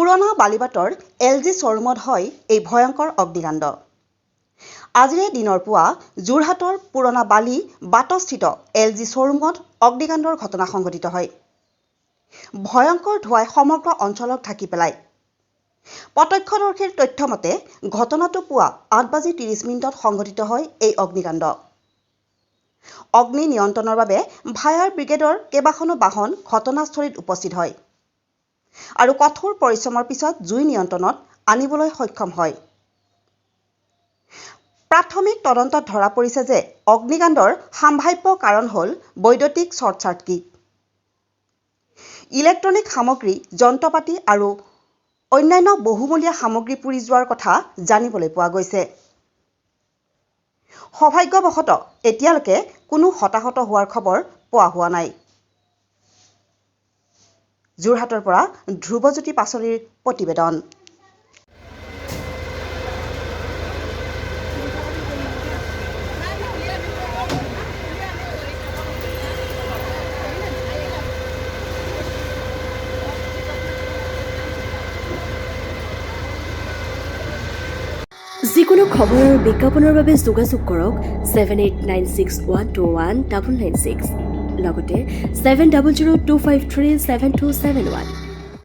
পুৰণা বালিবাটৰ LG শ্বৰুমত হয় এই ভয়ংকৰ অগ্নিকাণ্ড। আজিৰে দিনৰ পুৱা যোৰহাটৰ পুৰণা বালি বাটস্থিত LG শ্বৰুমত অগ্নিকাণ্ডৰ ঘটনা সংঘটিত হয়। ভয়ংকৰ ধোঁৱাই সমগ্ৰ অঞ্চলক ঢাকি পেলায়। প্ৰত্যক্ষদৰ্শীৰ তথ্য মতে ঘটনাটো পুৱা 8:30 সংঘটিত হয় এই অগ্নিকাণ্ড। অগ্নি নিয়ন্ত্ৰণৰ বাবে ফায়াৰ ব্ৰিগেডৰ কেইবাখনো বাহন ঘটনাস্থলীত উপস্থিত হয় আৰু কঠোৰ পৰিশ্ৰমৰ পিছত জুই নিয়ন্ত্ৰণত আনিবলৈ সক্ষম হয়। প্ৰাথমিক তদন্তত ধৰা পৰিছে যে অগ্নিকাণ্ডৰ সম্ভাৱ্য কাৰণ হ'ল বৈদ্যুতিক শ্বৰ্ট চাৰ্কিট। ইলেক্ট্ৰনিক সামগ্ৰী, যন্ত্ৰপাতি আৰু অন্যান্য বহুমূলীয়া সামগ্ৰী পুৰি যোৱাৰ কথা জানিবলৈ পোৱা গৈছে। সৌভাগ্যবশতঃ এতিয়ালৈকে কোনো হতাহত হোৱাৰ খবৰ পোৱা হোৱা নাই। যোৰহাটৰ পৰা ধ্ৰুৱজ্যোতি পাচলিৰ প্ৰতিবেদন। যিকোনো খবৰ আৰু বিজ্ঞাপনৰ বাবে যোগাযোগ কৰক 7896121996 লগতে 7002537271।